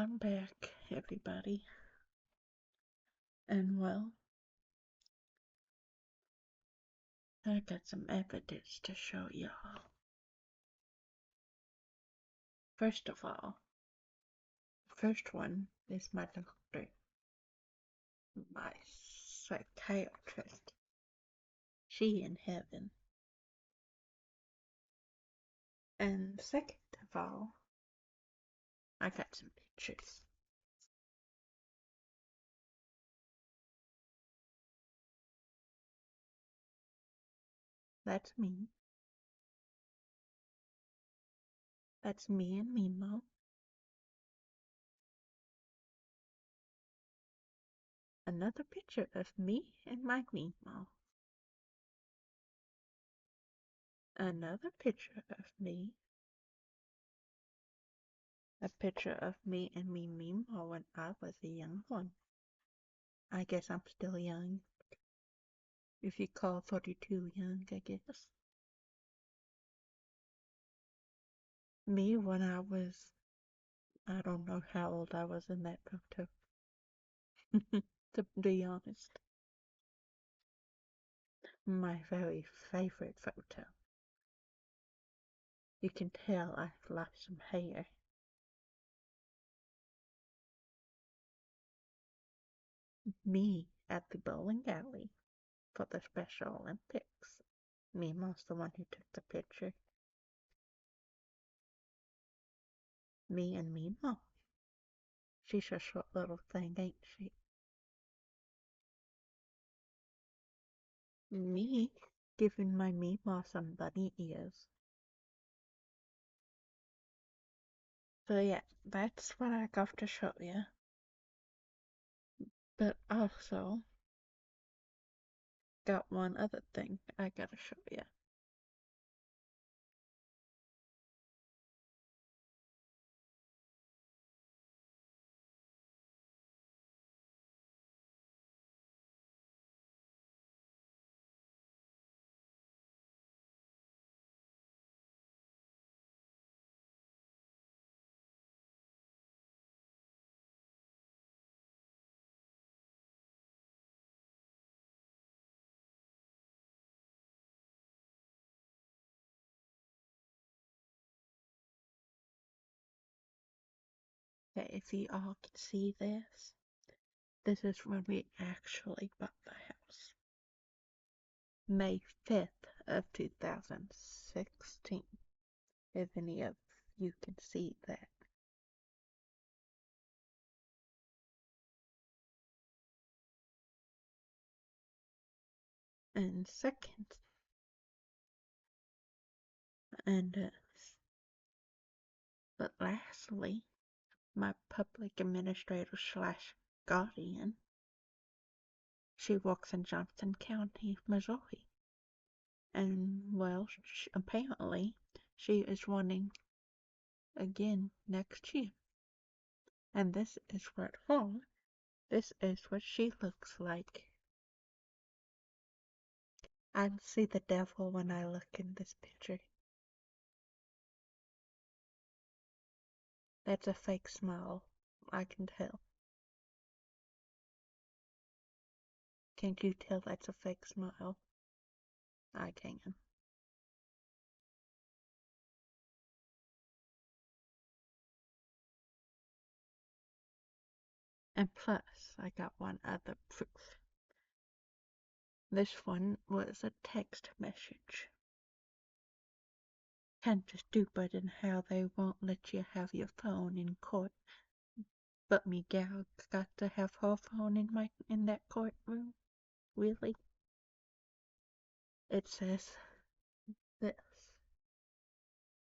I'm back, everybody. And well, I got some evidence to show y'all. First of all, first one is my doctor, my psychiatrist. She in heaven. And second of all, I got some pictures. That's me. That's me and Mimo. Another picture of me and my Mimo. Another picture of me. A picture of me and me Mimo when I was a young one. I guess I'm still young. If you call 42 young, I guess. Me when I I don't know how old I was in that photo. To be honest. My very favorite photo. You can tell I've lost some hair. Me at the bowling alley for the Special Olympics. Mimo's the one who took the picture. Me and Mimo. She's a short little thing, ain't she? Me giving my Mimo some bunny ears. So yeah, that's what I got to show you. But also got one other thing I gotta show you. Okay, if you all can see this is when we actually bought the house. May 5th of 2016, if any of you can see that. And second, but lastly, my public administrator slash guardian, she works in Johnson County, Missouri. And well, apparently she is running again next year. And this is what she looks like. I see the devil when I look in this picture. That's a fake smile, I can tell. Can't you tell that's a fake smile? I can. And plus, I got one other proof. This one was a text message. Kind of stupid in how they won't let you have your phone in court. But Miguel got to have her phone in that courtroom. Really? It says this.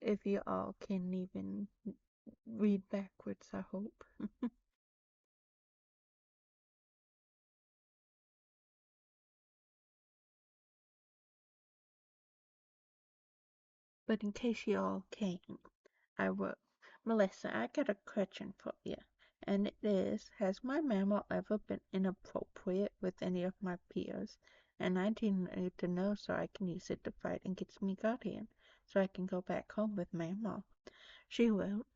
If you all can even read backwards, I hope. But in case you all can't, I will. Melissa, I got a question for you. And it is, has my mammal ever been inappropriate with any of my peers? And I need to know so I can use it to fight against me guardian, so I can go back home with Mama. She will.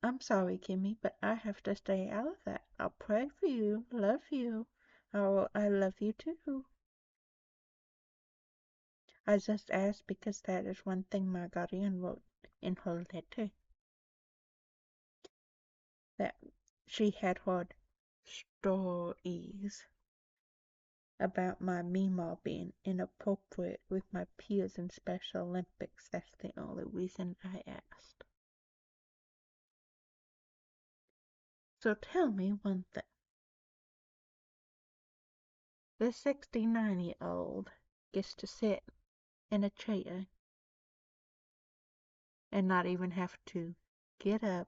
I'm sorry, Kimmy, but I have to stay out of that. I'll pray for you, love you. I love you too. I just asked because that is one thing my guardian wrote in her letter, that she had heard stories about my Meemaw being inappropriate with my peers in Special Olympics. That's the only reason I asked. So tell me one thing. The 69-year-old gets to sit in a chair and not even have to get up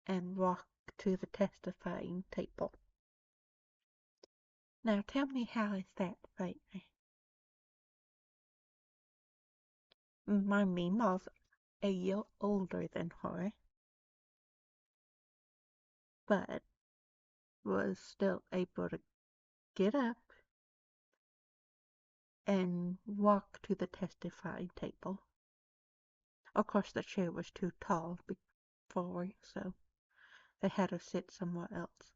and walk to the testifying table. Now tell me, how is that fair? My Meemaw's a year older than her, but was still able to get up and walk to the testifying table. Of course, the chair was too tall before, so they had her sit somewhere else,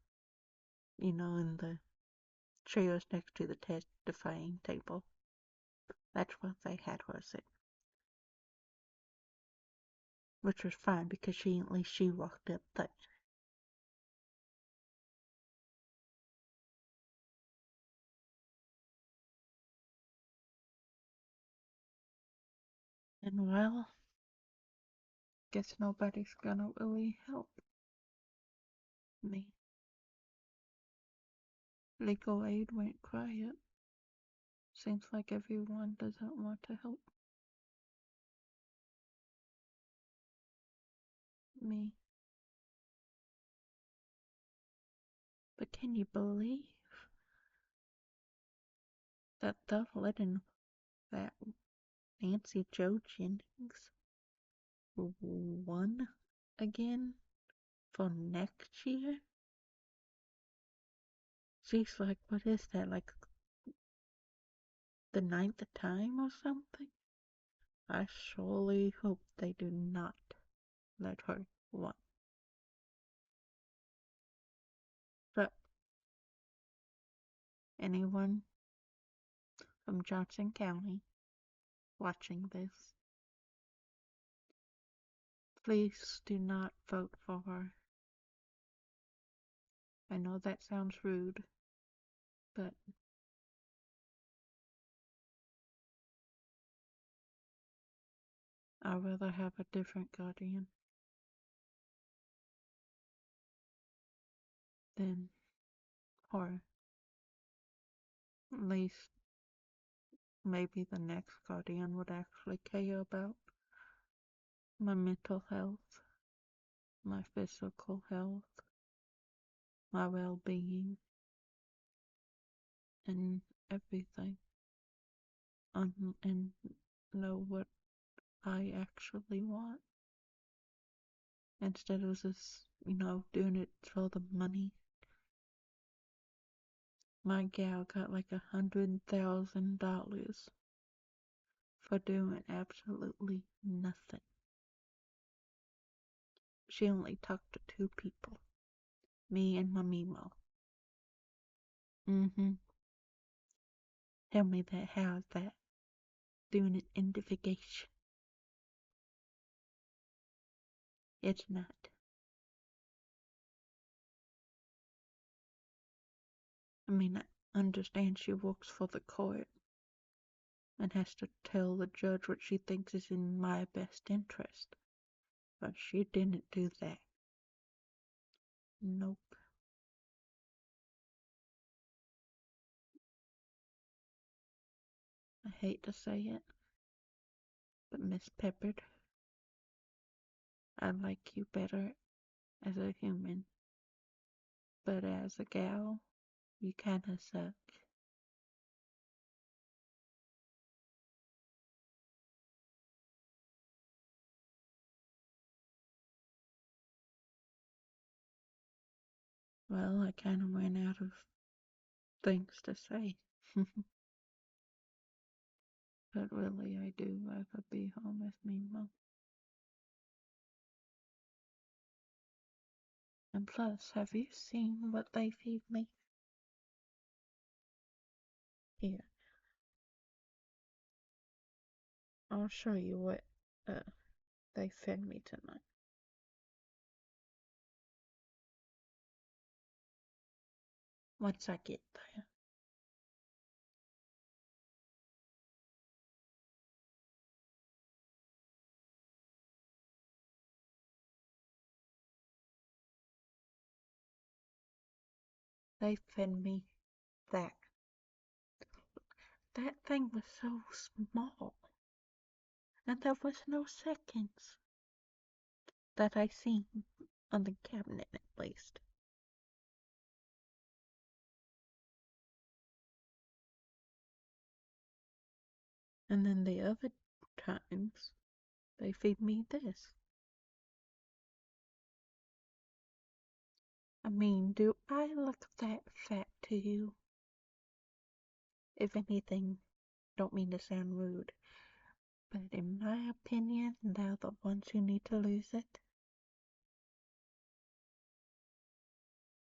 in the chairs next to the testifying table. That's where they had her sit. Which was fine because at least she walked up there. And well, guess nobody's gonna really help me. Legal aid went quiet. Seems like everyone doesn't want to help me. But can you believe that they're letting that Nancy Jo Jennings won again for next year? She's like, what is that, like the 9th time or something? I surely hope they do not let her win. But anyone from Johnson County watching this, please do not vote for her. I know that sounds rude, but I'd rather have a different guardian than her. At least maybe the next guardian would actually care about my mental health, my physical health, my well-being, and everything, and know what I actually want, instead of just, doing it for the money. My gal got like $100,000 for doing absolutely nothing. She only talked to 2 people, me and my Meemaw. Tell me that, how's that? Doing an investigation. It's not. I mean, I understand she works for the court and has to tell the judge what she thinks is in my best interest. But she didn't do that. Nope. I hate to say it, but Miss Peppard, I like you better as a human. But as a gal, you kinda suck. Well, I kinda ran out of things to say. But really, I do rather be home with me, Mom. And plus, have you seen what they feed me? Here, I'll show you what they fed me tonight. Once I get there. They fed me that. That thing was so small. And there was no seconds that I seen on the cabinet at least. And then the other times, they feed me this. I mean, do I look that fat to you? If anything, don't mean to sound rude, but in my opinion, they're the ones who need to lose it.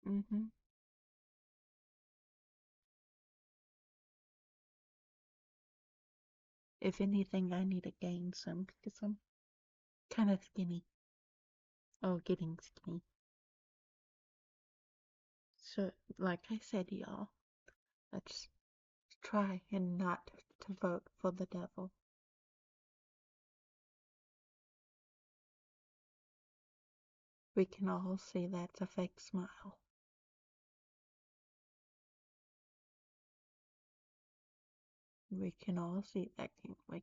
Mm-hmm. If anything, I need to gain some because I'm kind of skinny. Oh, getting skinny. So, like I said, y'all, let's try and not to vote for the devil. We can all see that's a fake smile. We can all see that, can't we?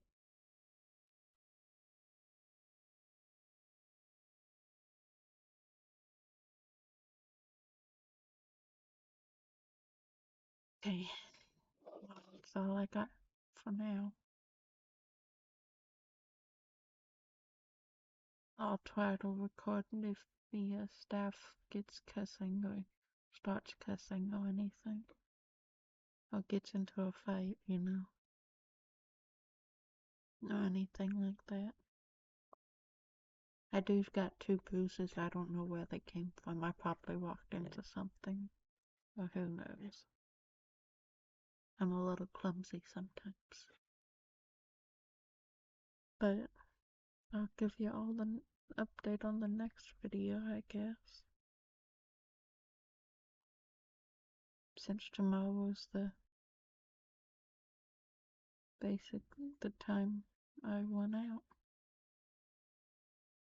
Okay, that's all I got for now. I'll try to record if the staff gets cussing or starts cussing or anything. Or gets into a fight, or anything like that. I do got 2 bruises. I don't know where they came from. I probably walked into something. Or who knows. I'm a little clumsy sometimes. But I'll give you all the update on the next video, I guess. Since tomorrow is basically the time I went out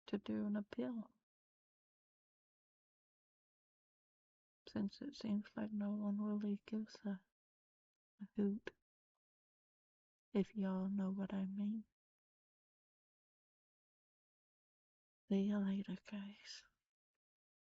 to do an appeal. Since it seems like no one really gives a hoot. If y'all know what I mean. See you later, guys.